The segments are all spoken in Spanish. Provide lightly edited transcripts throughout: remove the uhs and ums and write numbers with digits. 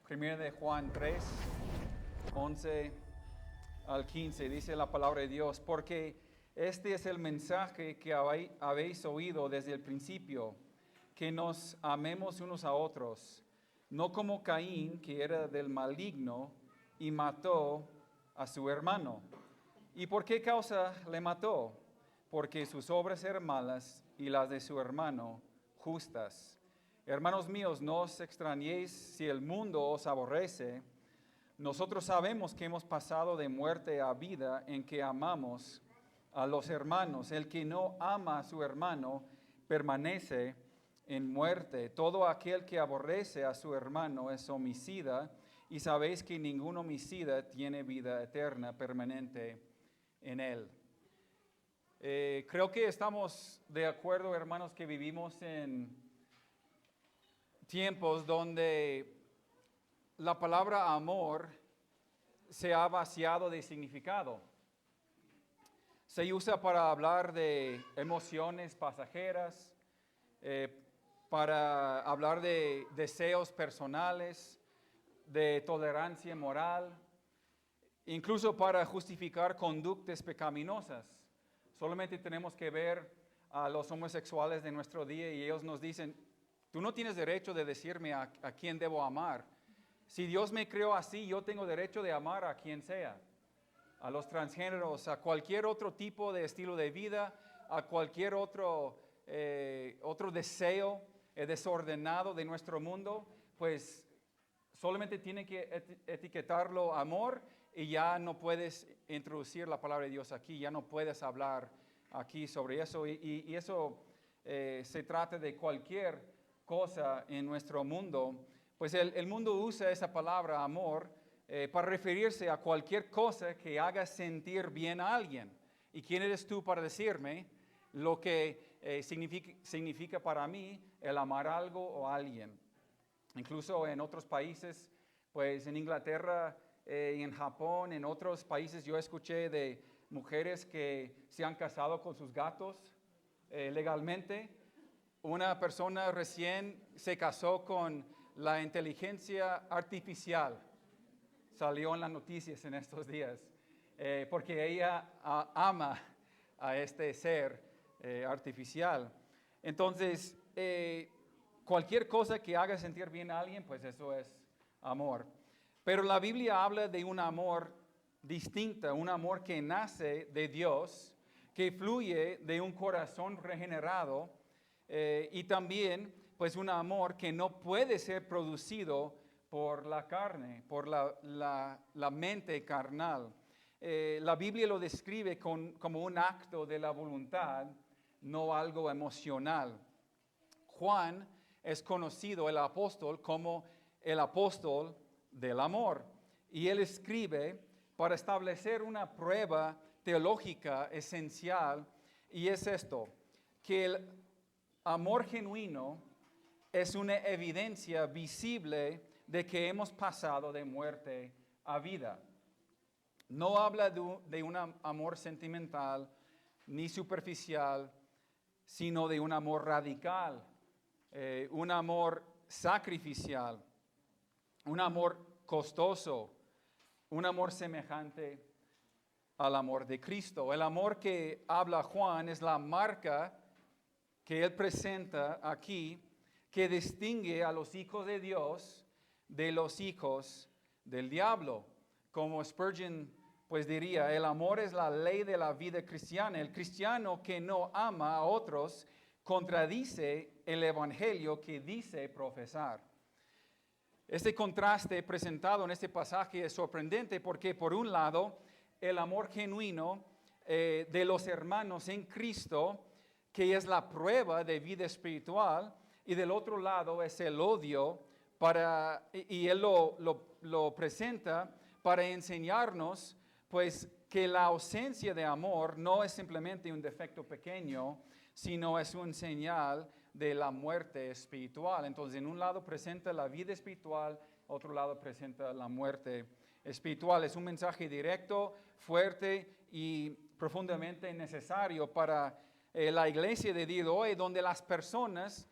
Primera de Juan 3, 11 al 15, dice la palabra de Dios, porque este es el mensaje que habéis oído desde el principio, que nos amemos unos a otros, no como Caín, que era del maligno y mató a su hermano. ¿Y por qué causa le mató? Porque sus obras eran malas y las de su hermano justas. Hermanos míos, no os extrañéis si el mundo os aborrece. Nosotros sabemos que hemos pasado de muerte a vida en que amamos a los hermanos. El que no ama a su hermano permanece en muerte. Todo aquel que aborrece a su hermano es homicida, y sabéis que ningún homicida tiene vida eterna permanente en él. Creo que estamos de acuerdo, hermanos, que vivimos en tiempos donde la palabra amor se ha vaciado de significado. Se usa para hablar de emociones pasajeras, para hablar de deseos personales, de tolerancia moral, incluso para justificar conductas pecaminosas. Solamente tenemos que ver a los homosexuales de nuestro día y ellos nos dicen, tú no tienes derecho de decirme a quién debo amar. Si Dios me creó así, yo tengo derecho de amar a quien sea. A los transgéneros, a cualquier otro tipo de estilo de vida, a cualquier otro deseo desordenado de nuestro mundo, pues solamente tiene que etiquetarlo amor y ya no puedes introducir la palabra de Dios aquí, ya no puedes hablar aquí sobre eso. Y eso se trata de cualquier cosa en nuestro mundo. Pues el mundo usa esa palabra amor para referirse a cualquier cosa que haga sentir bien a alguien. ¿Y quién eres tú para decirme lo que significa para mí el amar algo o a alguien? Incluso en otros países, pues en Inglaterra, en Japón, en otros países, yo escuché de mujeres que se han casado con sus gatos legalmente. Una persona recién se casó con la inteligencia artificial. Salió en las noticias en estos días, porque ella ama a este ser artificial. Entonces, cualquier cosa que haga sentir bien a alguien, pues eso es amor. Pero la Biblia habla de un amor distinto, un amor que nace de Dios, que fluye de un corazón regenerado, y también pues un amor que no puede ser producido por la carne, por la mente carnal. La Biblia lo describe como un acto de la voluntad, no algo emocional. Juan es conocido, el apóstol, como el apóstol del amor. Y él escribe para establecer una prueba teológica esencial, y es esto, que el amor genuino es una evidencia visible de que hemos pasado de muerte a vida. No habla de un amor sentimental ni superficial, sino de un amor radical, un amor sacrificial, un amor costoso, un amor semejante al amor de Cristo. El amor que habla Juan es la marca que él presenta aquí, que distingue a los hijos de Dios de los hijos del diablo. Como Spurgeon pues diría, el amor es la ley de la vida cristiana. El cristiano que no ama a otros contradice el evangelio que dice profesar. Este contraste presentado en este pasaje es sorprendente porque, por un lado, el amor genuino de los hermanos en Cristo, que es la prueba de vida espiritual, y del otro lado es el odio, y él lo presenta para enseñarnos pues que la ausencia de amor no es simplemente un defecto pequeño, sino es una señal de la muerte espiritual. Entonces, en un lado presenta la vida espiritual, otro lado presenta la muerte espiritual. Es un mensaje directo, fuerte y profundamente necesario para la iglesia de día de hoy, donde las personas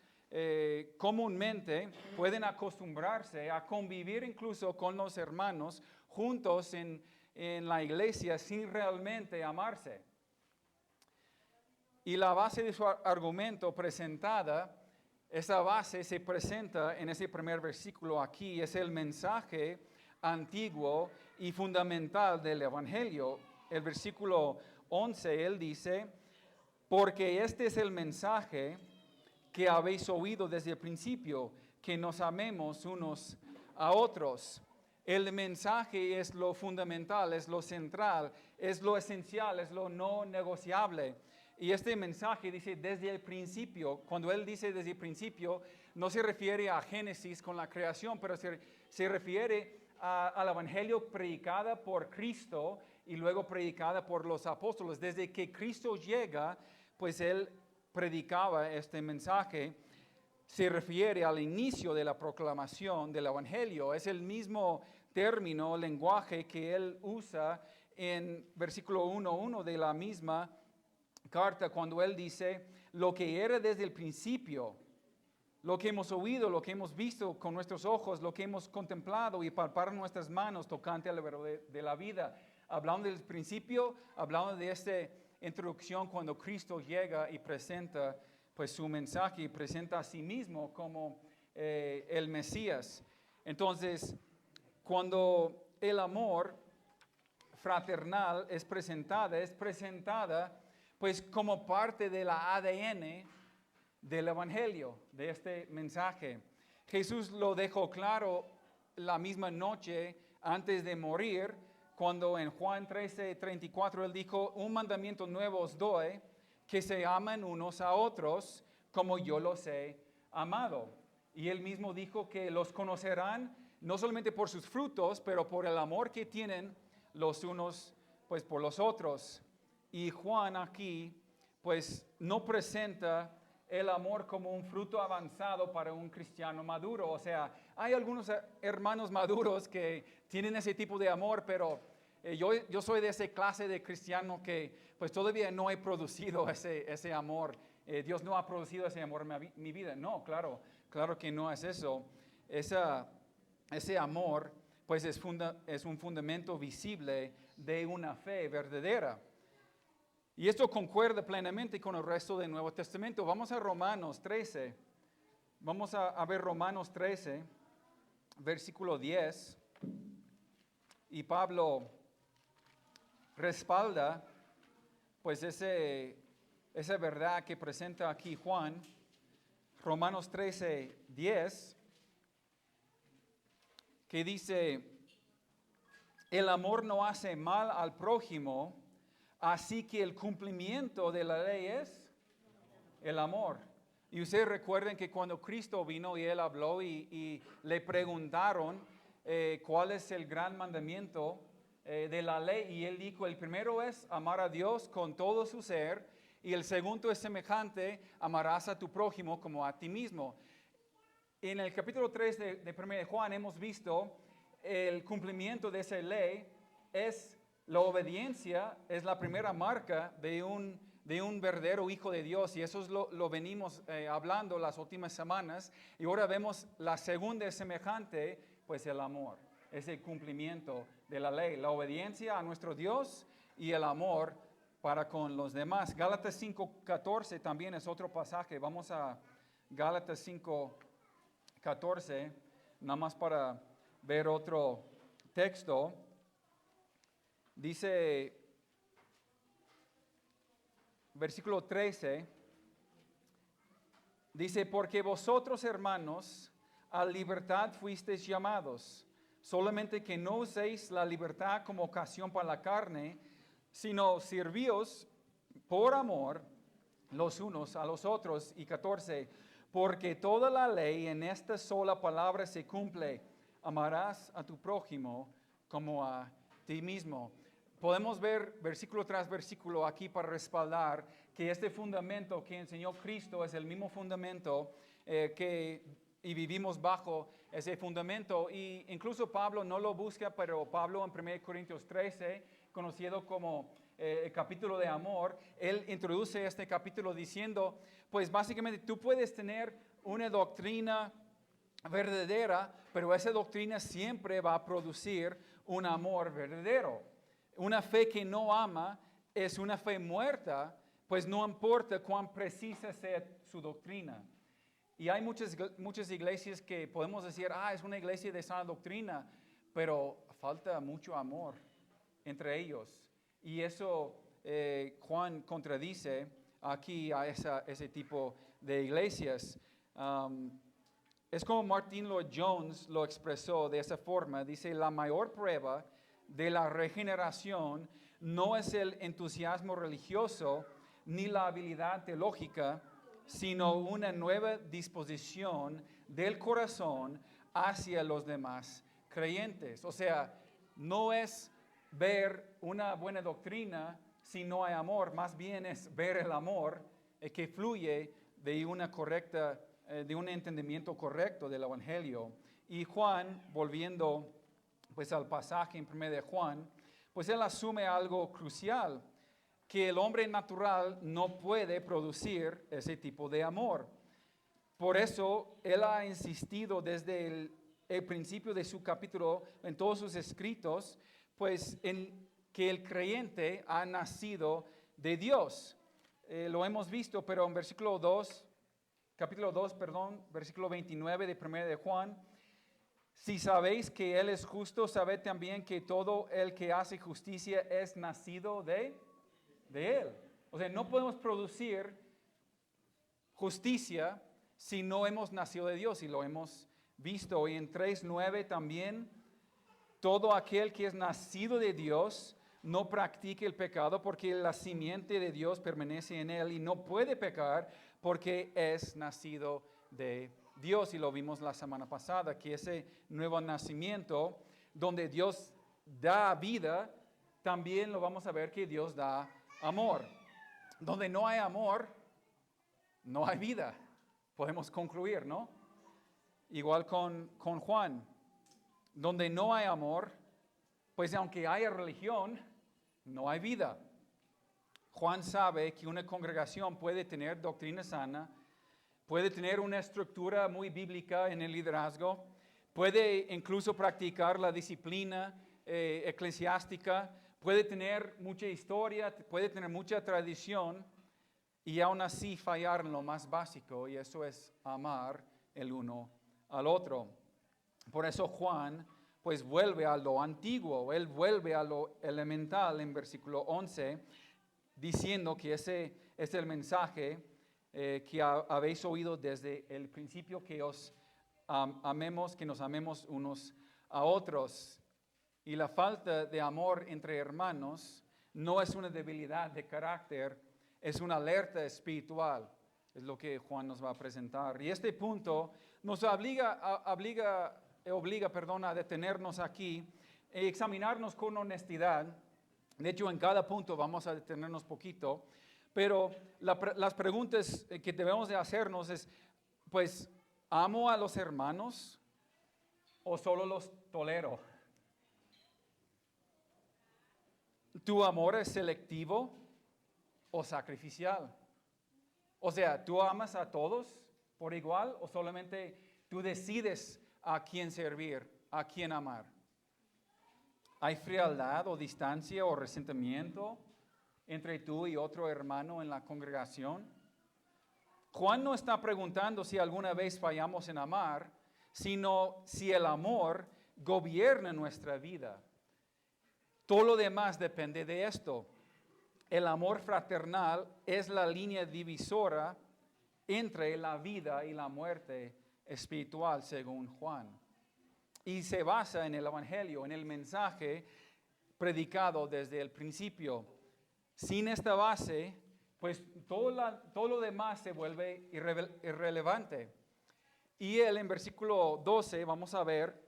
comúnmente pueden acostumbrarse a convivir incluso con los hermanos juntos en la iglesia sin realmente amarse. Y la base de su argumento presentada, esa base se presenta en ese primer versículo aquí, es el mensaje antiguo y fundamental del Evangelio. El versículo 11, él dice, porque este es el mensaje que habéis oído desde el principio, que nos amemos unos a otros. El mensaje es lo fundamental, es lo central, es lo esencial, es lo no negociable. Y este mensaje dice desde el principio. Cuando él dice desde el principio, no se refiere a Génesis con la creación, pero se refiere al evangelio predicada por Cristo y luego predicada por los apóstoles. Desde que Cristo llega, pues él predicaba este mensaje. Se refiere al inicio de la proclamación del evangelio. Es el mismo término, lenguaje que él usa en versículo 1:1 de la misma carta, cuando él dice, lo que era desde el principio, lo que hemos oído, lo que hemos visto con nuestros ojos, lo que hemos contemplado y palpar nuestras manos tocante a la verdad de la vida. Hablando del principio, hablando de esta introducción cuando Cristo llega y presenta pues su mensaje y presenta a sí mismo como el Mesías. Entonces, cuando el amor fraternal es presentada pues como parte de la ADN del Evangelio, de este mensaje. Jesús lo dejó claro la misma noche antes de morir, cuando en Juan 13:34 él dijo, un mandamiento nuevo os doy, que se amen unos a otros como yo los he amado. Y él mismo dijo que los conocerán no solamente por sus frutos, pero por el amor que tienen los unos pues por los otros. Y Juan aquí pues no presenta el amor como un fruto avanzado para un cristiano maduro. O sea, hay algunos hermanos maduros que tienen ese tipo de amor, pero yo soy de esa clase de cristiano que pues todavía no he producido ese amor. Dios no ha producido ese amor en mi vida. No, claro que no es eso. Ese amor pues es un fundamento visible de una fe verdadera. Y esto concuerda plenamente con el resto del Nuevo Testamento. Vamos a Romanos 13. Vamos a ver Romanos 13, versículo 10. Y Pablo respalda pues esa verdad que presenta aquí Juan. Romanos 13, 10, que dice, el amor no hace mal al prójimo, así que el cumplimiento de la ley es el amor. Y ustedes recuerden que cuando Cristo vino y él habló y le preguntaron cuál es el gran mandamiento de la ley, y él dijo, el primero es amar a Dios con todo su ser, y el segundo es semejante, amarás a tu prójimo como a ti mismo. En el capítulo 3 de 1 de Juan hemos visto el cumplimiento de esa ley es la obediencia, es la primera marca de un verdadero hijo de Dios, y eso es lo venimos hablando las últimas semanas. Y ahora vemos la segunda es semejante, pues el amor, es el cumplimiento de la ley, la obediencia a nuestro Dios y el amor para con los demás. Gálatas 5:14 también es otro pasaje. Vamos a Gálatas 5:14, nada más para ver otro texto. Dice, versículo 13, dice, porque vosotros, hermanos, a libertad fuisteis llamados, solamente que no uséis la libertad como ocasión para la carne, sino servíos por amor los unos a los otros. Y 14, porque toda la ley en esta sola palabra se cumple, amarás a tu prójimo como a ti mismo. Podemos ver versículo tras versículo aquí para respaldar que este fundamento que enseñó Cristo es el mismo fundamento y vivimos bajo ese fundamento. Y incluso Pablo no lo busca, pero Pablo en 1 Corintios 13, conocido como el capítulo de amor, él introduce este capítulo diciendo, pues básicamente tú puedes tener una doctrina verdadera, pero esa doctrina siempre va a producir un amor verdadero. Una fe que no ama es una fe muerta, pues no importa cuán precisa sea su doctrina. Y hay muchas iglesias que podemos decir, es una iglesia de sana doctrina, pero falta mucho amor entre ellos. Y eso Juan contradice aquí a ese tipo de iglesias. Es como Martin Lloyd Jones lo expresó de esa forma. Dice, la mayor prueba de la regeneración no es el entusiasmo religioso ni la habilidad teológica, sino una nueva disposición del corazón hacia los demás creyentes. O sea, no es ver una buena doctrina si no hay amor, más bien es ver el amor que fluye de un entendimiento correcto del Evangelio. Y Juan, volviendo pues al pasaje en 1 de Juan, pues él asume algo crucial, que el hombre natural no puede producir ese tipo de amor. Por eso él ha insistido desde el principio de su capítulo, en todos sus escritos, pues en que el creyente ha nacido de Dios. Lo hemos visto, pero en capítulo 2, versículo 29 de 1 de Juan, si sabéis que Él es justo, sabed también que todo el que hace justicia es nacido de Él. O sea, no podemos producir justicia si no hemos nacido de Dios, y lo hemos visto. Y en 3:9 también, todo aquel que es nacido de Dios no practique el pecado, porque la simiente de Dios permanece en él y no puede pecar porque es nacido de Dios. Y lo vimos la semana pasada, que ese nuevo nacimiento, donde Dios da vida, también lo vamos a ver que Dios da amor. Donde no hay amor, no hay vida. Podemos concluir, ¿no? Igual con Juan. Donde no hay amor, pues aunque haya religión, no hay vida. Juan sabe que una congregación puede tener doctrina sana, puede tener una estructura muy bíblica en el liderazgo, puede incluso practicar la disciplina eclesiástica, puede tener mucha historia, puede tener mucha tradición y aún así fallar en lo más básico, y eso es amar el uno al otro. Por eso Juan pues vuelve a lo antiguo, él vuelve a lo elemental en versículo 11, diciendo que ese es el mensaje que habéis oído desde el principio, que os amemos, que nos amemos unos a otros. Y la falta de amor entre hermanos no es una debilidad de carácter, es una alerta espiritual. Es lo que Juan nos va a presentar. Y este punto nos obliga a detenernos aquí e examinarnos con honestidad. De hecho, en cada punto vamos a detenernos poquito, pero las preguntas que debemos de hacernos es, pues, ¿amo a los hermanos o solo los tolero? ¿Tu amor es selectivo o sacrificial? O sea, ¿tú amas a todos por igual o solamente tú decides a quién servir, a quién amar? ¿Hay frialdad o distancia o resentimiento entre tú y otro hermano en la congregación? Juan no está preguntando si alguna vez fallamos en amar, sino si el amor gobierna nuestra vida. Todo lo demás depende de esto. El amor fraternal es la línea divisora entre la vida y la muerte espiritual, según Juan. Y se basa en el Evangelio, en el mensaje predicado desde el principio. Sin esta base, pues todo lo demás se vuelve irrelevante. Y él en versículo 12 vamos a ver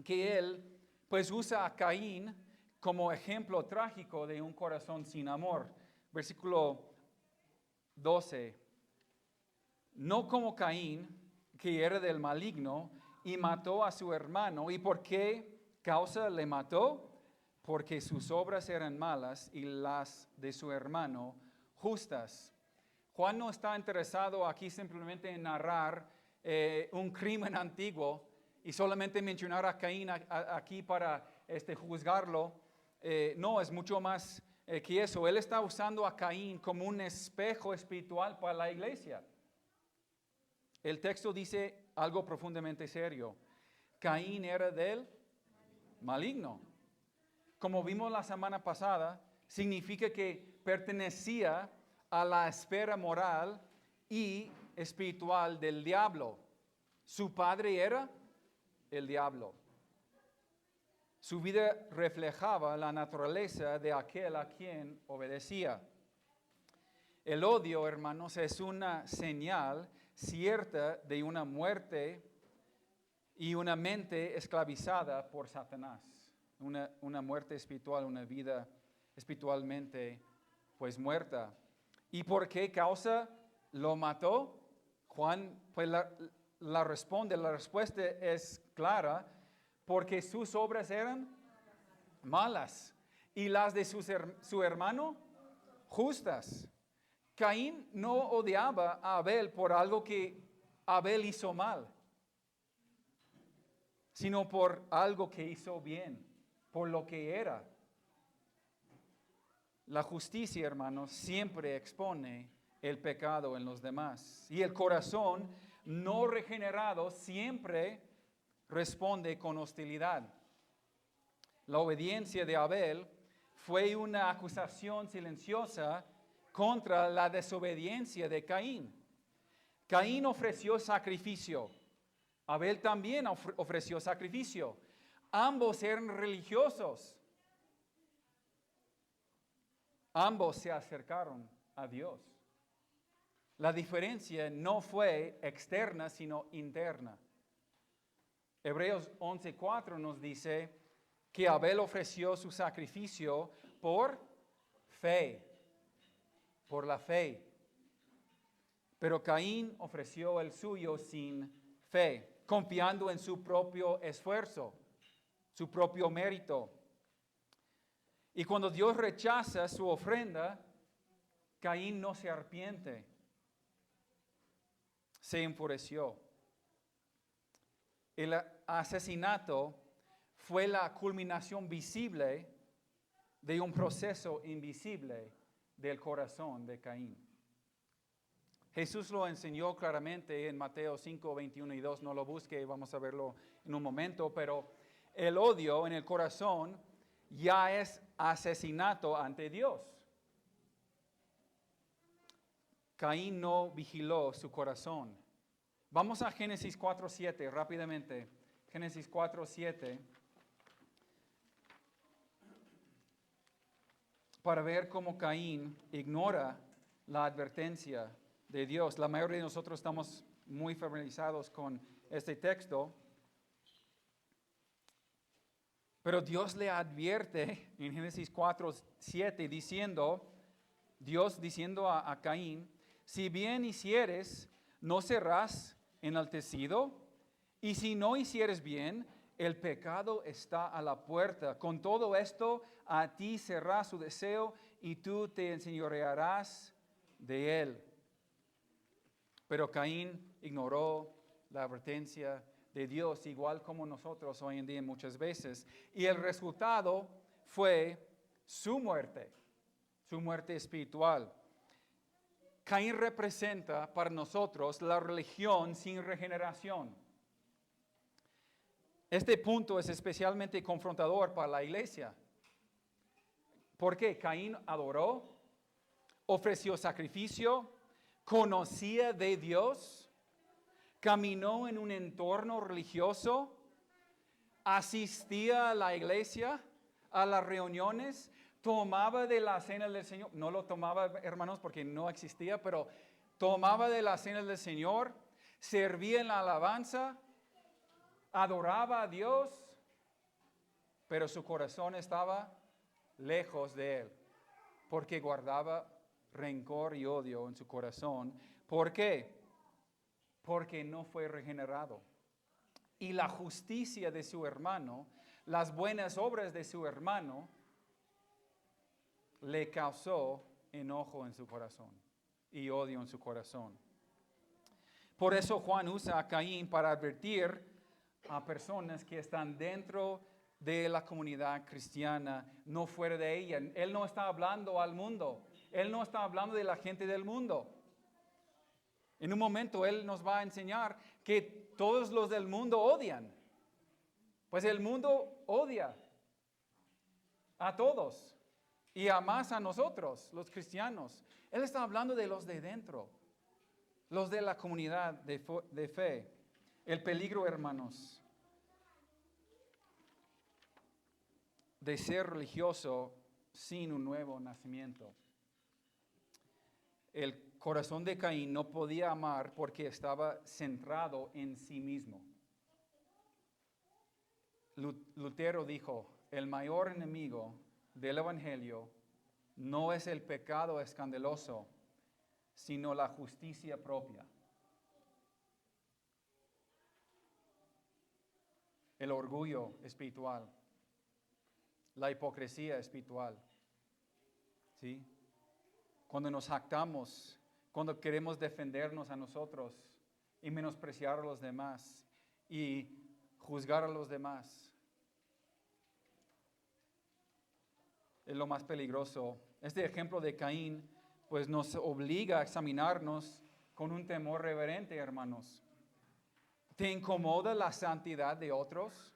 que él pues usa a Caín como ejemplo trágico de un corazón sin amor. Versículo 12. No como Caín, que era del maligno y mató a su hermano. ¿Y por qué causa le mató? Porque sus obras eran malas y las de su hermano justas. Juan no está interesado aquí simplemente en narrar un crimen antiguo y solamente mencionar a Caín aquí para juzgarlo. No, es mucho más que eso. Él está usando a Caín como un espejo espiritual para la iglesia. El texto dice algo profundamente serio. Caín era del maligno. Como vimos la semana pasada, significa que pertenecía a la esfera moral y espiritual del diablo. Su padre era el diablo. Su vida reflejaba la naturaleza de aquel a quien obedecía. El odio, hermanos, es una señal cierta de una muerte y una mente esclavizada por Satanás. Una muerte espiritual, una vida espiritualmente pues muerta. ¿Y por qué causa lo mató? Juan pues la respuesta es clara, porque sus obras eran malas y las de su hermano justas. Caín no odiaba a Abel por algo que Abel hizo mal, sino por algo que hizo bien, por lo que era. La justicia, hermanos, siempre expone el pecado en los demás. Y el corazón no regenerado siempre responde con hostilidad. La obediencia de Abel fue una acusación silenciosa contra la desobediencia de Caín. Caín ofreció sacrificio. Abel también ofreció sacrificio. Ambos eran religiosos. Ambos se acercaron a Dios. La diferencia no fue externa, sino interna. Hebreos 11:4 nos dice que Abel ofreció su sacrificio por fe, por la fe. Pero Caín ofreció el suyo sin fe, confiando en su propio esfuerzo, su propio mérito. Y cuando Dios rechaza su ofrenda, Caín no se arrepiente, se enfureció. El asesinato fue la culminación visible de un proceso invisible del corazón de Caín. Jesús lo enseñó claramente en Mateo 5, 21 y 2. No lo busque, vamos a verlo en un momento, pero el odio en el corazón ya es asesinato ante Dios. Caín no vigiló su corazón. Vamos a Génesis 4:7 rápidamente. Génesis 4:7. Para ver cómo Caín ignora la advertencia de Dios. La mayoría de nosotros estamos muy familiarizados con este texto. Pero Dios le advierte en Génesis 4:7 Dios diciendo a Caín, si bien hicieres, no serás enaltecido, y si no hicieres bien, el pecado está a la puerta. Con todo esto, a ti será su deseo, y tú te enseñorearás de él. Pero Caín ignoró la advertencia de Dios, igual como nosotros hoy en día muchas veces. Y el resultado fue su muerte espiritual. Caín representa para nosotros la religión sin regeneración. Este punto es especialmente confrontador para la iglesia. Porque Caín adoró, ofreció sacrificio, conocía de Dios, caminó en un entorno religioso, asistía a la iglesia, a las reuniones, tomaba de la cena del Señor. No lo tomaba, hermanos, porque no existía, pero tomaba de la cena del Señor, servía en la alabanza, adoraba a Dios, pero su corazón estaba lejos de él, porque guardaba rencor y odio en su corazón. ¿Por qué? Porque no fue regenerado. Y la justicia de su hermano, las buenas obras de su hermano, le causó enojo en su corazón y odio en su corazón. Por eso Juan usa a Caín para advertir a personas que están dentro de la comunidad cristiana, no fuera de ella. Él no está hablando al mundo. Él no está hablando de la gente del mundo. En un momento Él nos va a enseñar que todos los del mundo odian. Pues el mundo odia a todos y a más a nosotros, los cristianos. Él está hablando de los de dentro, los de la comunidad de fe. El peligro, hermanos, de ser religioso sin un nuevo nacimiento. El corazón de Caín no podía amar porque estaba centrado en sí mismo. Lutero dijo, el mayor enemigo del Evangelio no es el pecado escandaloso, sino la justicia propia. El orgullo espiritual, la hipocresía espiritual, ¿sí? Cuando nos jactamos, cuando queremos defendernos a nosotros y menospreciar a los demás y juzgar a los demás. Es lo más peligroso. Este ejemplo de Caín, pues nos obliga a examinarnos con un temor reverente, hermanos. ¿Te incomoda la santidad de otros?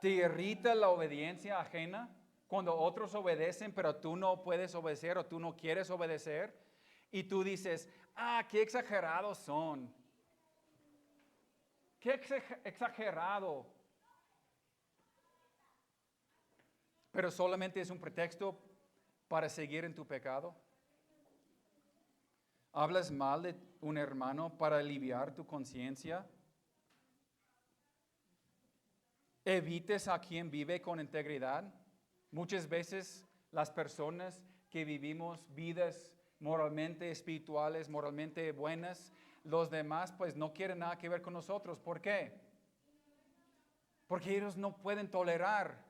¿Te irrita la obediencia ajena? Cuando otros obedecen, pero tú no puedes obedecer o tú no quieres obedecer. Y tú dices, qué exagerados son. Qué exagerado. Pero solamente es un pretexto para seguir en tu pecado. ¿Hablas mal de un hermano para aliviar tu conciencia? ¿Evites a quien vive con integridad? Muchas veces las personas que vivimos vidas moralmente espirituales, moralmente buenas, los demás pues no quieren nada que ver con nosotros. ¿Por qué? Porque ellos no pueden tolerar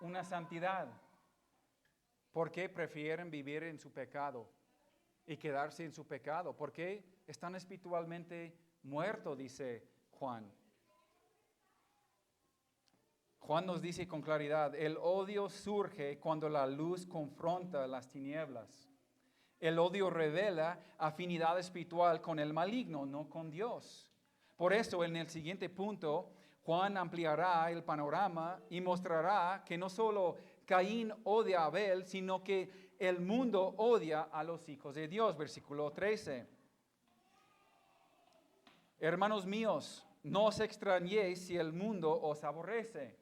una santidad. Porque prefieren vivir en su pecado y quedarse en su pecado. Porque están espiritualmente muertos, dice Juan. Juan nos dice con claridad, el odio surge cuando la luz confronta las tinieblas. El odio revela afinidad espiritual con el maligno, no con Dios. Por eso, en el siguiente punto, Juan ampliará el panorama y mostrará que no solo Caín odia a Abel, sino que el mundo odia a los hijos de Dios. Versículo 13. Hermanos míos, no os extrañéis si el mundo os aborrece.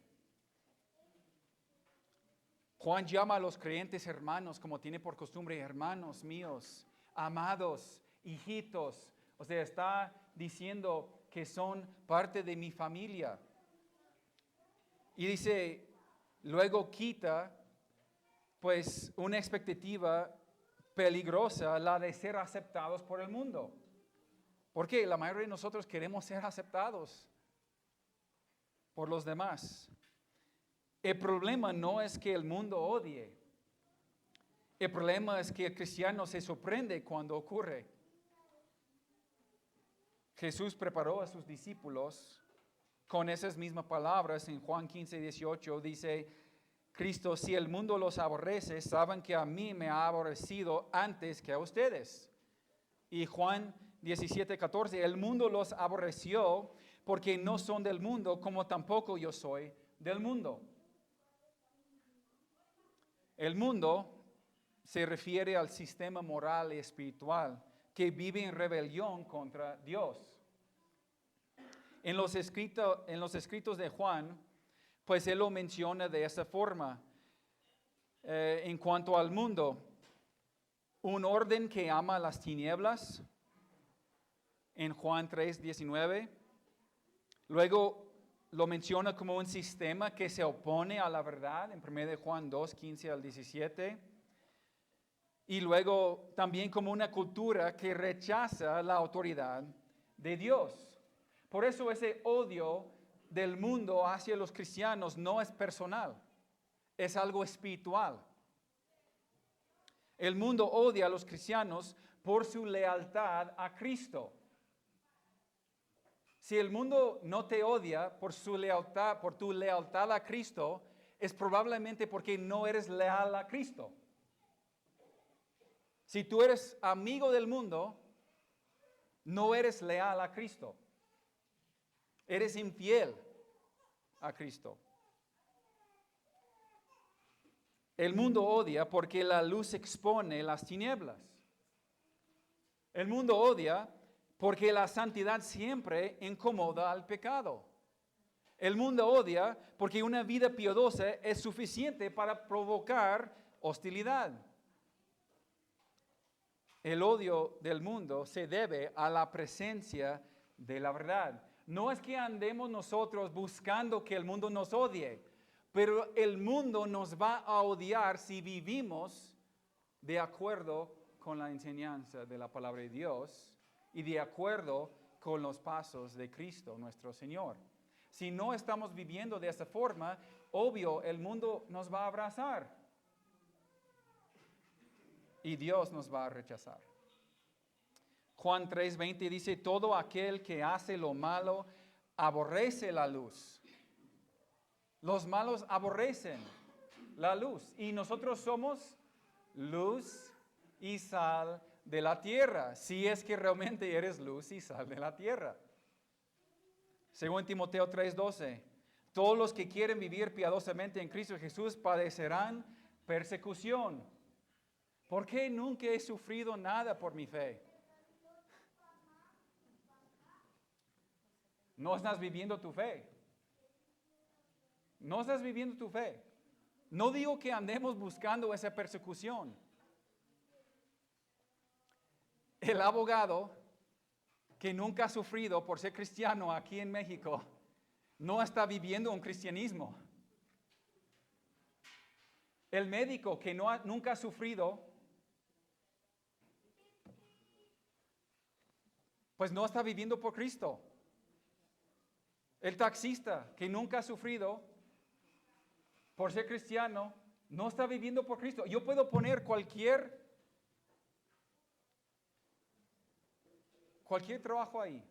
Juan llama a los creyentes hermanos, como tiene por costumbre, hermanos míos, amados, hijitos. O sea, está diciendo que son parte de mi familia. Y dice, luego quita, pues, una expectativa peligrosa, la de ser aceptados por el mundo. Porque la mayoría de nosotros queremos ser aceptados por los demás. El problema no es que el mundo odie. El problema es que el cristiano se sorprende cuando ocurre. Jesús preparó a sus discípulos con esas mismas palabras en Juan 15, 18. Dice, Cristo, si el mundo los aborrece, saben que a mí me ha aborrecido antes que a ustedes. Y Juan 17, 14, el mundo los aborreció porque no son del mundo, como tampoco yo soy del mundo. El mundo se refiere al sistema moral y espiritual que vive en rebelión contra Dios. En los escritos de Juan, pues él lo menciona de esa forma. En cuanto al mundo, un orden que ama las tinieblas, en Juan 3, 19. Luego lo menciona como un sistema que se opone a la verdad, en 1 Juan 2, 15 al 17. Y luego también como una cultura que rechaza la autoridad de Dios. Por eso ese odio del mundo hacia los cristianos no es personal, es algo espiritual. El mundo odia a los cristianos por su lealtad a Cristo. Si el mundo no te odia por su lealtad, por tu lealtad a Cristo, es probablemente porque no eres leal a Cristo. Si tú eres amigo del mundo, no eres leal a Cristo. Eres infiel a Cristo. El mundo odia porque la luz expone las tinieblas. El mundo odia porque la santidad siempre incomoda al pecado. El mundo odia porque una vida piadosa es suficiente para provocar hostilidad. El odio del mundo se debe a la presencia de la verdad. No es que andemos nosotros buscando que el mundo nos odie, pero el mundo nos va a odiar si vivimos de acuerdo con la enseñanza de la palabra de Dios y de acuerdo con los pasos de Cristo, nuestro Señor. Si no estamos viviendo de esa forma, obvio, el mundo nos va a abrazar y Dios nos va a rechazar. Juan 3:20 dice, todo aquel que hace lo malo aborrece la luz. Los malos aborrecen la luz y nosotros somos luz y sal de la tierra, si es que realmente eres luz y sal de la tierra. Según Timoteo 3:12, todos los que quieren vivir piadosamente en Cristo Jesús padecerán persecución. ¿Por qué nunca he sufrido nada por mi fe? No estás viviendo tu fe. No estás viviendo tu fe. No digo que andemos buscando esa persecución. El abogado que nunca ha sufrido por ser cristiano aquí en México no está viviendo un cristianismo. El médico que nunca ha sufrido, pues no está viviendo por Cristo. El taxista que nunca ha sufrido por ser cristiano, no está viviendo por Cristo. Yo puedo poner cualquier trabajo ahí.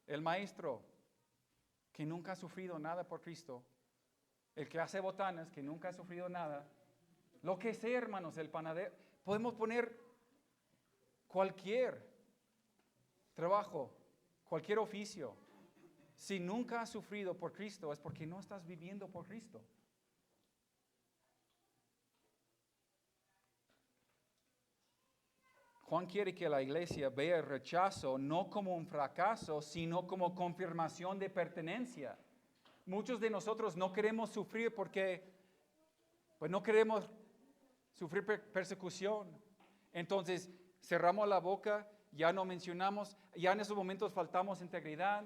El maestro que nunca ha sufrido nada por Cristo. El que hace botanas que nunca ha sufrido nada. Lo que sea, hermanos, el panadero. Podemos poner cualquier trabajo, cualquier oficio. Si nunca has sufrido por Cristo es porque no estás viviendo por Cristo. Juan quiere que la iglesia vea el rechazo no como un fracaso, sino como confirmación de pertenencia. Muchos de nosotros no queremos sufrir porque pues no queremos sufrir persecución. Entonces cerramos la boca, ya no mencionamos, ya en esos momentos faltamos integridad.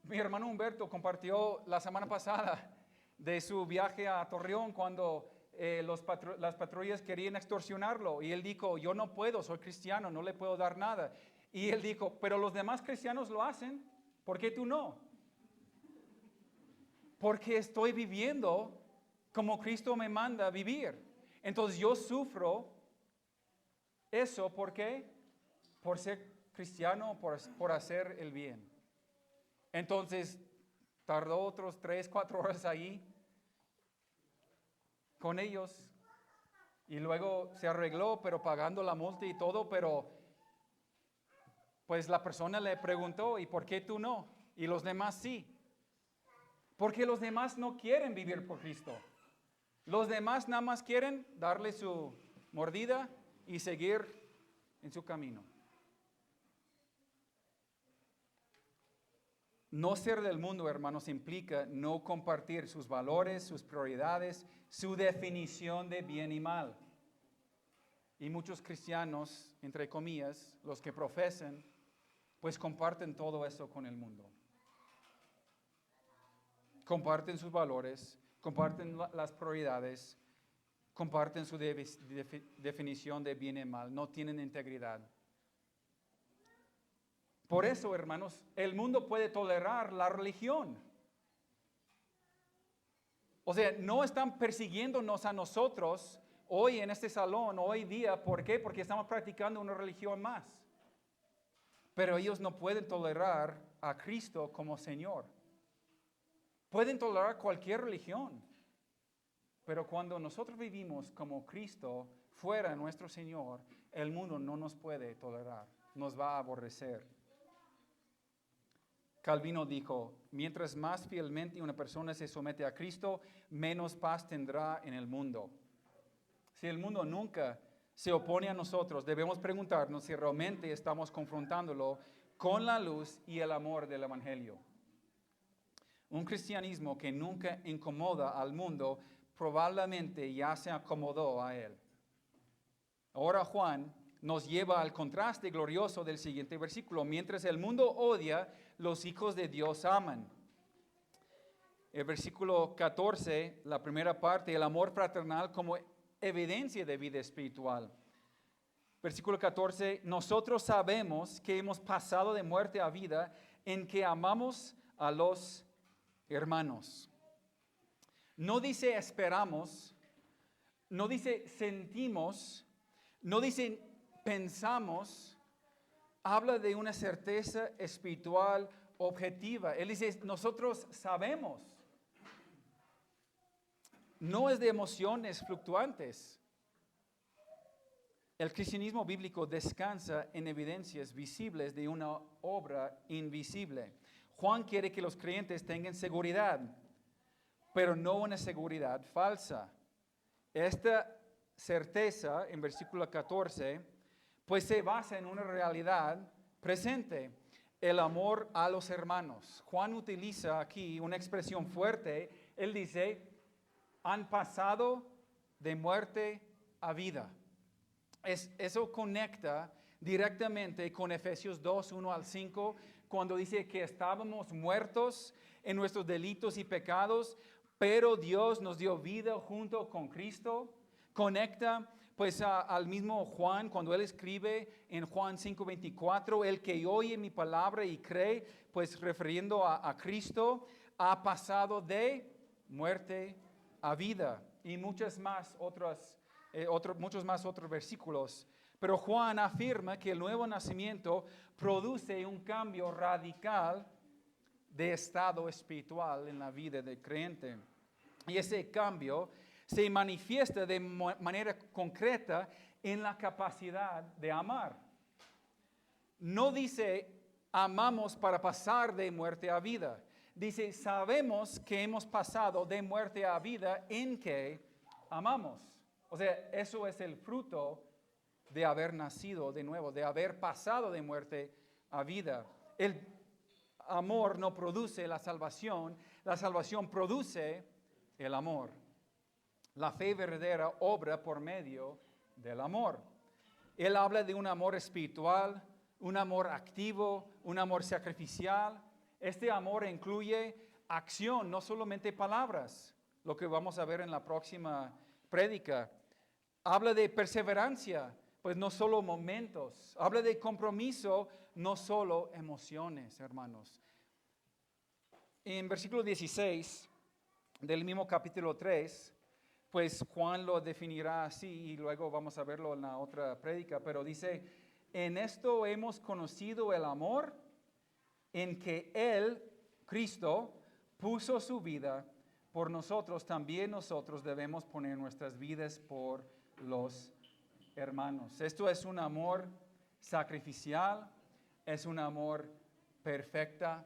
Mi hermano Humberto compartió la semana pasada de su viaje a Torreón cuando las patrullas querían extorsionarlo y él dijo, yo no puedo, soy cristiano, no le puedo dar nada. Y él dijo, pero los demás cristianos lo hacen, ¿por qué tú no? Porque estoy viviendo como Cristo me manda a vivir. Entonces yo sufro eso, ¿por qué? Por ser cristiano, por hacer el bien. Entonces tardó otros 3, 4 horas ahí con ellos y luego se arregló, pero pagando la multa y todo, pero pues la persona le preguntó, ¿y por qué tú no? Y los demás sí. Porque los demás no quieren vivir por Cristo. Los demás nada más quieren darle su mordida y seguir en su camino. No ser del mundo, hermanos, implica no compartir sus valores, sus prioridades, su definición de bien y mal. Y muchos cristianos, entre comillas, los que profesan, pues comparten todo eso con el mundo. Comparten sus valores, comparten las prioridades, comparten su definición de bien y mal, no tienen integridad. Por eso, hermanos, el mundo puede tolerar la religión. O sea, no están persiguiéndonos a nosotros hoy en este salón, hoy día. ¿Por qué? Porque estamos practicando una religión más. Pero ellos no pueden tolerar a Cristo como Señor. Pueden tolerar cualquier religión. Pero cuando nosotros vivimos como Cristo fuera de nuestro Señor, el mundo no nos puede tolerar, nos va a aborrecer. Calvino dijo, mientras más fielmente una persona se somete a Cristo, menos paz tendrá en el mundo. Si el mundo nunca se opone a nosotros, debemos preguntarnos si realmente estamos confrontándolo con la luz y el amor del Evangelio. Un cristianismo que nunca incomoda al mundo probablemente ya se acomodó a él. Ahora Juan nos lleva al contraste glorioso del siguiente versículo. Mientras el mundo odia, los hijos de Dios aman. El versículo 14, la primera parte, el amor fraternal como evidencia de vida espiritual. Versículo 14, nosotros sabemos que hemos pasado de muerte a vida en que amamos a los hermanos. No dice esperamos, no dice sentimos, no dice pensamos, habla de una certeza espiritual objetiva. Él dice, nosotros sabemos. No es de emociones fluctuantes. El cristianismo bíblico descansa en evidencias visibles de una obra invisible. Juan quiere que los creyentes tengan seguridad, pero no una seguridad falsa. Esta certeza, en versículo 14, pues se basa en una realidad presente, el amor a los hermanos. Juan utiliza aquí una expresión fuerte. Él dice, han pasado de muerte a vida. Eso conecta directamente con Efesios 2, 1 al 5, cuando dice que estábamos muertos en nuestros delitos y pecados, pero Dios nos dio vida junto con Cristo. Conecta pues al mismo Juan cuando él escribe en Juan 5:24, el que oye mi palabra y cree, pues refiriendo a Cristo, ha pasado de muerte a vida. Y muchos más otros versículos. Pero Juan afirma que el nuevo nacimiento produce un cambio radical de estado espiritual en la vida del creyente. Y ese cambio se manifiesta de manera concreta en la capacidad de amar. No dice amamos para pasar de muerte a vida. Dice sabemos que hemos pasado de muerte a vida en que amamos. O sea, eso es el fruto de haber nacido de nuevo, de haber pasado de muerte a vida. El amor no produce la salvación produce el amor. La fe verdadera obra por medio del amor. Él habla de un amor espiritual, un amor activo, un amor sacrificial. Este amor incluye acción, no solamente palabras, lo que vamos a ver en la próxima prédica. Habla de perseverancia, pues no solo momentos. Habla de compromiso, no solo emociones, hermanos. En versículo 16 del mismo capítulo 3, pues Juan lo definirá así y luego vamos a verlo en la otra prédica, pero dice, en esto hemos conocido el amor en que Él, Cristo, puso su vida por nosotros, también nosotros debemos poner nuestras vidas por los hermanos. Esto es un amor sacrificial, es un amor perfecta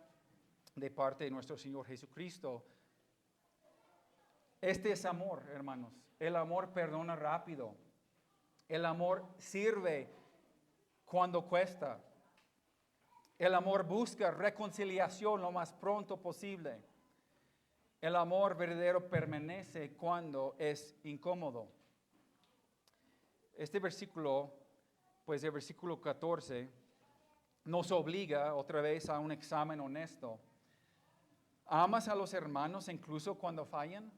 de parte de nuestro Señor Jesucristo. Este es amor, hermanos. El amor perdona rápido. El amor sirve cuando cuesta. El amor busca reconciliación lo más pronto posible. El amor verdadero permanece cuando es incómodo. Este versículo, pues el versículo 14, nos obliga otra vez a un examen honesto. ¿Amas a los hermanos incluso cuando fallan?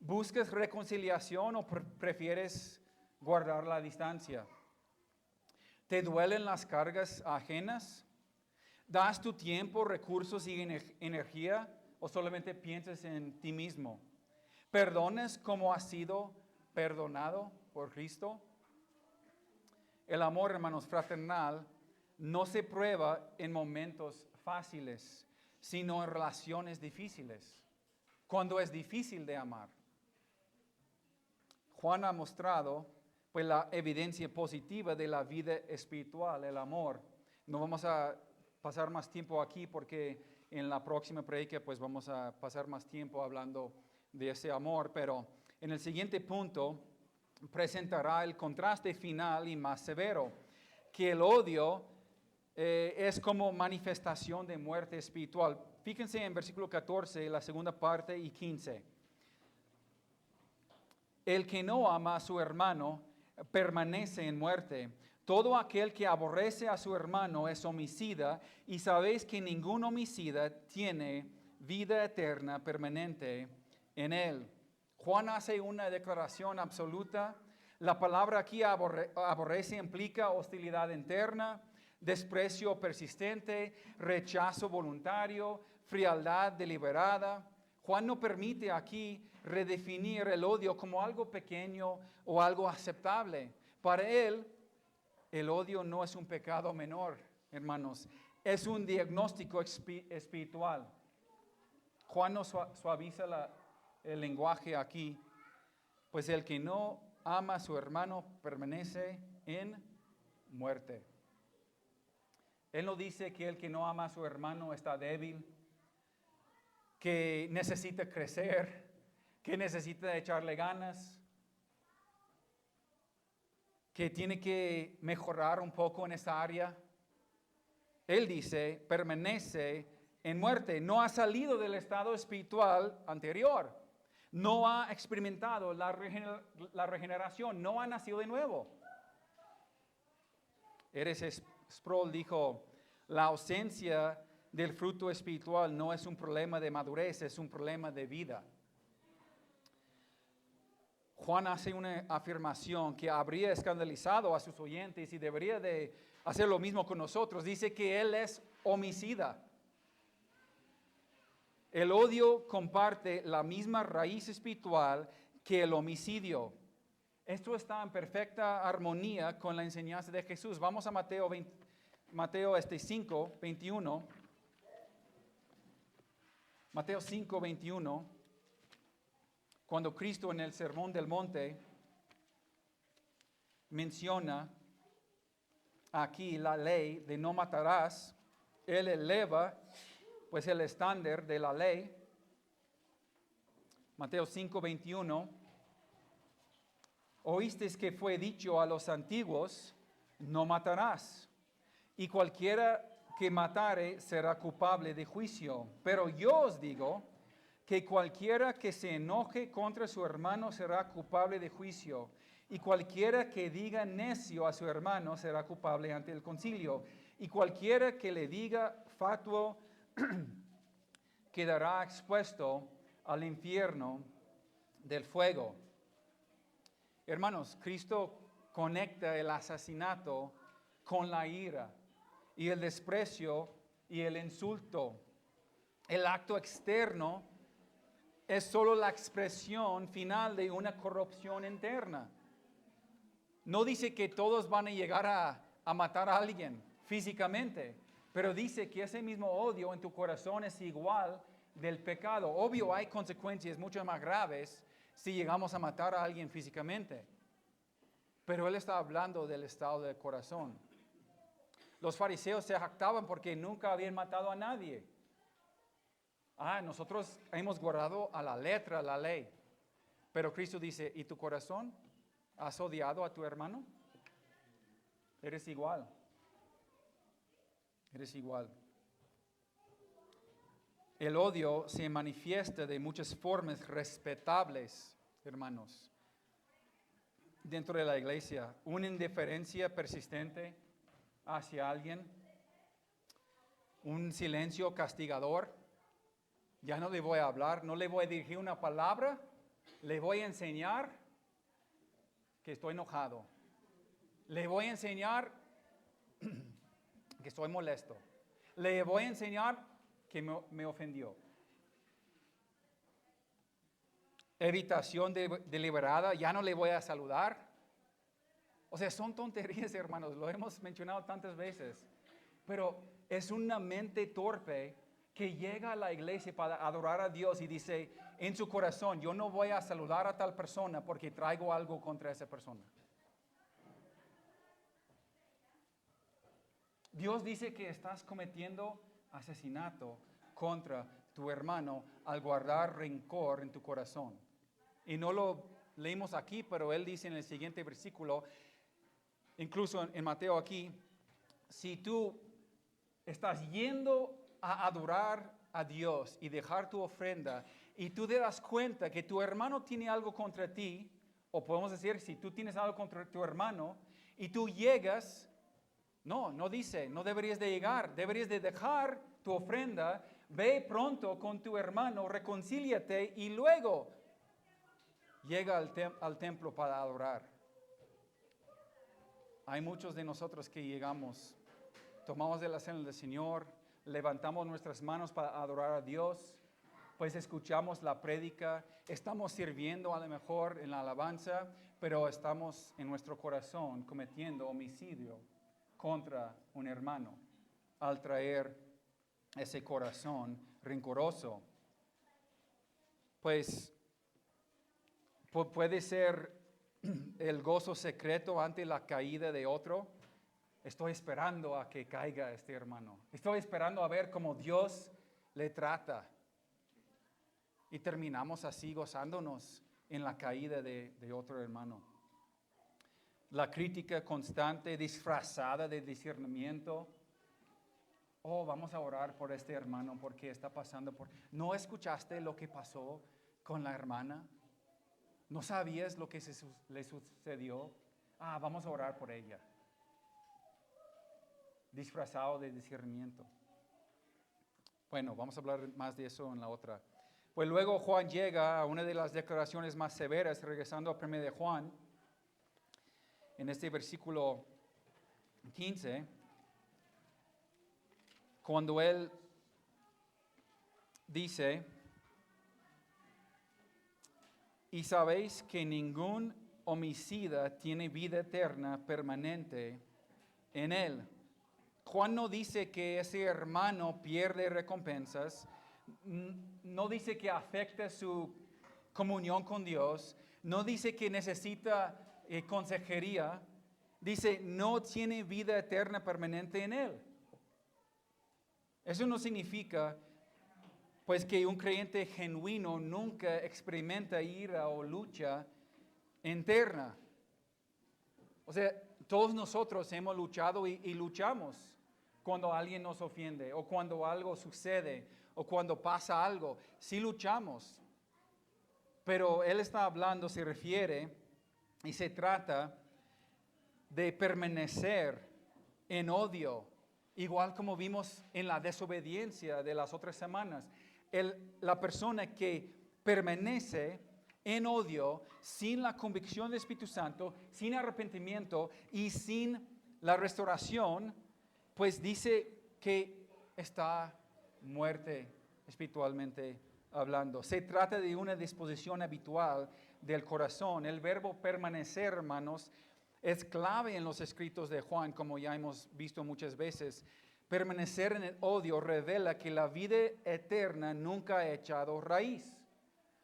¿Buscas reconciliación o prefieres guardar la distancia? ¿Te duelen las cargas ajenas? ¿Das tu tiempo, recursos y energía o solamente piensas en ti mismo? ¿Perdonas como has sido perdonado por Cristo? El amor, hermanos, fraternal no se prueba en momentos fáciles, sino en relaciones difíciles, cuando es difícil de amar. Juan ha mostrado pues la evidencia positiva de la vida espiritual, el amor. No vamos a pasar más tiempo aquí porque en la próxima predica pues vamos a pasar más tiempo hablando de ese amor, pero en el siguiente punto presentará el contraste final y más severo, que el odio es como manifestación de muerte espiritual. Fíjense en versículo 14, la segunda parte y 15. El que no ama a su hermano permanece en muerte. Todo aquel que aborrece a su hermano es homicida, y sabéis que ningún homicida tiene vida eterna permanente en él. Juan hace una declaración absoluta. La palabra aquí aborrece implica hostilidad interna, desprecio persistente, rechazo voluntario, frialdad deliberada. Juan no permite aquí redefinir el odio como algo pequeño o algo aceptable. Para él, el odio no es un pecado menor, hermanos. Es un diagnóstico espiritual. Juan no suaviza el lenguaje aquí, pues el que no ama a su hermano permanece en muerte. Él no dice que el que no ama a su hermano está débil, que necesita crecer, que necesita echarle ganas, que tiene que mejorar un poco en esa área. Él dice, permanece en muerte, no ha salido del estado espiritual anterior, no ha experimentado la regeneración, no ha nacido de nuevo. R.C. Sproul dijo, la ausencia del fruto espiritual no es un problema de madurez, es un problema de vida. Juan hace una afirmación que habría escandalizado a sus oyentes y debería de hacer lo mismo con nosotros. Dice que él es homicida. El odio comparte la misma raíz espiritual que el homicidio. Esto está en perfecta armonía con la enseñanza de Jesús. Vamos a Mateo 5, 21. Mateo 5, 21. Cuando Cristo en el Sermón del Monte menciona aquí la ley de no matarás, Él eleva pues el estándar de la ley. Mateo 5, 21. Oísteis que fue dicho a los antiguos, no matarás, y cualquiera que matare será culpable de juicio. Pero yo os digo que cualquiera que se enoje contra su hermano será culpable de juicio, y cualquiera que diga necio a su hermano será culpable ante el concilio, y cualquiera que le diga fatuo quedará expuesto al infierno del fuego. Hermanos, Cristo conecta el asesinato con la ira y el desprecio y el insulto. El acto externo es solo la expresión final de una corrupción interna. No dice que todos van a llegar a matar a alguien físicamente, pero dice que ese mismo odio en tu corazón es igual del pecado. Obvio, hay consecuencias mucho más graves si llegamos a matar a alguien físicamente. Pero él está hablando del estado del corazón. Los fariseos se jactaban porque nunca habían matado a nadie. Nosotros hemos guardado a la letra la ley. Pero Cristo dice, ¿y tu corazón? ¿Has odiado a tu hermano? Eres igual. Eres igual. El odio se manifiesta de muchas formas respetables, hermanos, dentro de la iglesia. Una indiferencia persistente hacia alguien, un silencio castigador. Ya no le voy a hablar, no le voy a dirigir una palabra, le voy a enseñar que estoy enojado. Le voy a enseñar que estoy molesto. Le voy a enseñar que me ofendió. evitación deliberada, ya no le voy a saludar. O sea, son tonterías, hermanos, lo hemos mencionado tantas veces. Pero es una mente torpe que llega a la iglesia para adorar a Dios y dice en su corazón, yo no voy a saludar a tal persona porque traigo algo contra esa persona. Dios dice que estás cometiendo asesinato contra tu hermano al guardar rencor en tu corazón. Y no lo leímos aquí, pero él dice en el siguiente versículo, incluso en Mateo aquí, si tú estás yendo a adorar a Dios y dejar tu ofrenda y tú te das cuenta que tu hermano tiene algo contra ti, o podemos decir, si tú tienes algo contra tu hermano y tú llegas, no dice, no deberías de llegar, deberías de dejar tu ofrenda, ve pronto con tu hermano, reconcíliate y luego llega al templo para adorar. Hay muchos de nosotros que llegamos, tomamos de la cena del Señor, levantamos nuestras manos para adorar a Dios, pues escuchamos la prédica, estamos sirviendo a lo mejor en la alabanza, pero estamos en nuestro corazón cometiendo homicidio contra un hermano al traer ese corazón rencoroso. Pues puede ser el gozo secreto ante la caída de otro. Estoy esperando a que caiga este hermano. Estoy esperando a ver cómo Dios le trata. Y terminamos así gozándonos en la caída de otro hermano. La crítica constante, disfrazada de discernimiento. Oh, vamos a orar por este hermano porque está pasando por... ¿No escuchaste lo que pasó con la hermana? ¿No sabías lo que le sucedió? Vamos a orar por ella. Disfrazado de discernimiento. Bueno, vamos a hablar más de eso en la otra. Pues luego Juan llega a una de las declaraciones más severas, regresando a 1 de Juan, en este versículo 15, cuando él dice, y sabéis que ningún homicida tiene vida eterna permanente en él. Juan no dice que ese hermano pierde recompensas, no dice que afecta su comunión con Dios, no dice que necesita consejería, dice no tiene vida eterna permanente en él. Eso no significa pues que un creyente genuino nunca experimenta ira o lucha interna. O sea, todos nosotros hemos luchado y luchamos cuando alguien nos ofende o cuando algo sucede o cuando pasa algo. Sí luchamos. Pero él está hablando, se refiere y se trata de permanecer en odio, igual como vimos en la desobediencia de las otras semanas. La persona que permanece en odio, sin la convicción del Espíritu Santo, sin arrepentimiento y sin la restauración, pues dice que está muerte espiritualmente hablando. Se trata de una disposición habitual del corazón. El verbo permanecer, hermanos, es clave en los escritos de Juan, como ya hemos visto muchas veces. Permanecer en el odio revela que la vida eterna nunca ha echado raíz.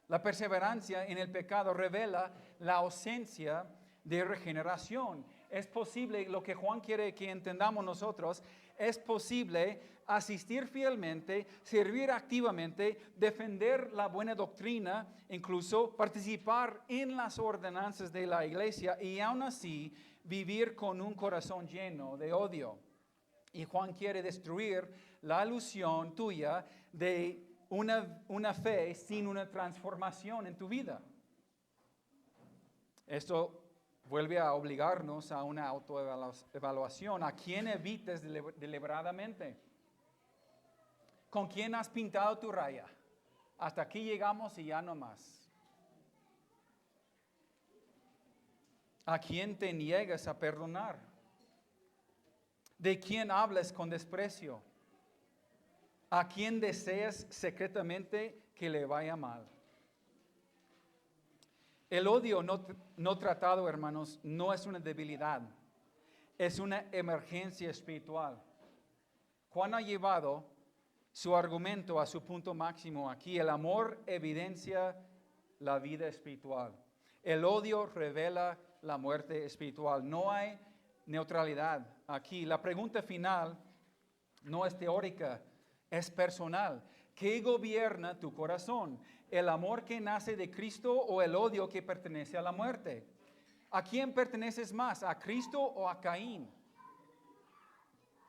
La perseverancia en el pecado revela la ausencia de regeneración. Es posible, lo que Juan quiere que entendamos nosotros, es posible asistir fielmente, servir activamente, defender la buena doctrina, incluso participar en las ordenanzas de la iglesia y aún así vivir con un corazón lleno de odio. Y Juan quiere destruir la ilusión tuya de una fe sin una transformación en tu vida. Esto vuelve a obligarnos a una autoevaluación. ¿A quién evites deliberadamente? ¿Con quién has pintado tu raya? Hasta aquí llegamos y ya no más. ¿A quién te niegas a perdonar? ¿De quién hablas con desprecio? ¿A quién deseas secretamente que le vaya mal? El odio no tratado, hermanos, no es una debilidad, es una emergencia espiritual. Juan ha llevado su argumento a su punto máximo aquí. El amor evidencia la vida espiritual. El odio revela la muerte espiritual. No hay neutralidad aquí. La pregunta final no es teórica, es personal. ¿Qué gobierna tu corazón? ¿El amor que nace de Cristo o el odio que pertenece a la muerte? ¿A quién perteneces más? ¿A Cristo o a Caín?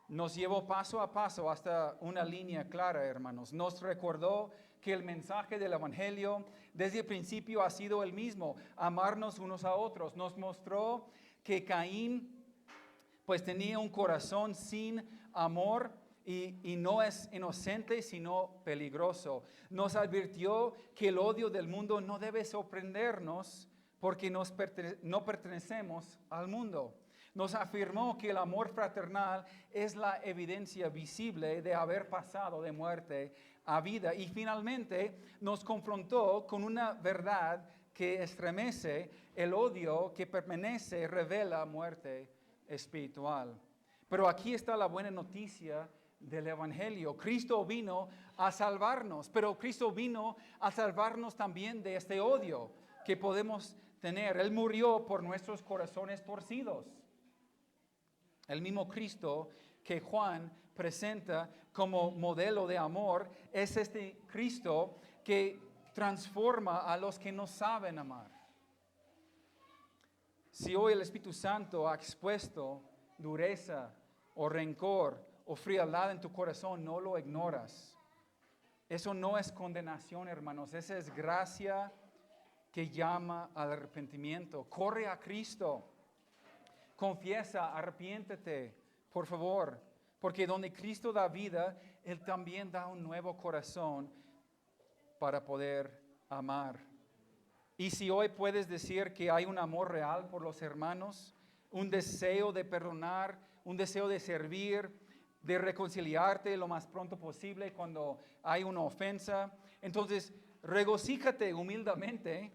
Nos llevó paso a paso hasta una línea clara, hermanos. Nos recordó que el mensaje del Evangelio desde el principio ha sido el mismo, amarnos unos a otros. Nos mostró que Caín pues tenía un corazón sin amor y no es inocente, sino peligroso. Nos advirtió que el odio del mundo no debe sorprendernos porque no pertenecemos al mundo. Nos afirmó que el amor fraternal es la evidencia visible de haber pasado de muerte a vida. Y finalmente nos confrontó con una verdad que estremece: el odio que permanece revela muerte espiritual. Pero aquí está la buena noticia del Evangelio. Cristo vino a salvarnos, pero Cristo vino a salvarnos también de este odio que podemos tener. Él murió por nuestros corazones torcidos. El mismo Cristo que Juan presenta como modelo de amor es este Cristo que transforma a los que no saben amar. Si hoy el Espíritu Santo ha expuesto dureza o rencor o frialdad en tu corazón, no lo ignoras. Eso no es condenación, hermanos. Esa es gracia que llama al arrepentimiento. Corre a Cristo. Confiesa, arrepiéntete, por favor. Porque donde Cristo da vida, Él también da un nuevo corazón para poder amar. Y si hoy puedes decir que hay un amor real por los hermanos, un deseo de perdonar, un deseo de servir, de reconciliarte lo más pronto posible cuando hay una ofensa, entonces regocíjate humildemente.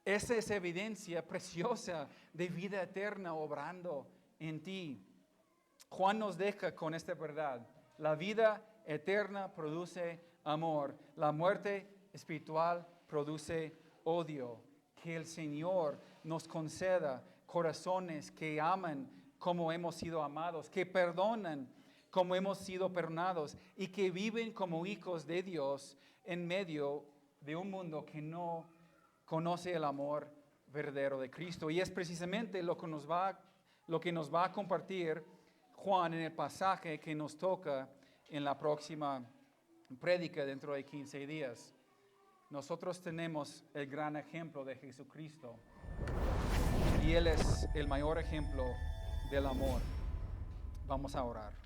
Esa es evidencia preciosa de vida eterna obrando en ti. Juan nos deja con esta verdad: la vida eterna produce amor, la muerte espiritual produce odio. Que el Señor nos conceda corazones que aman como hemos sido amados, que perdonan como hemos sido perdonados y que viven como hijos de Dios en medio de un mundo que no conoce el amor verdadero de Cristo. Y es precisamente lo que nos va a compartir Juan en el pasaje que nos toca en la próxima prédica dentro de 15 días. Nosotros tenemos el gran ejemplo de Jesucristo y Él es el mayor ejemplo del amor. Vamos a orar.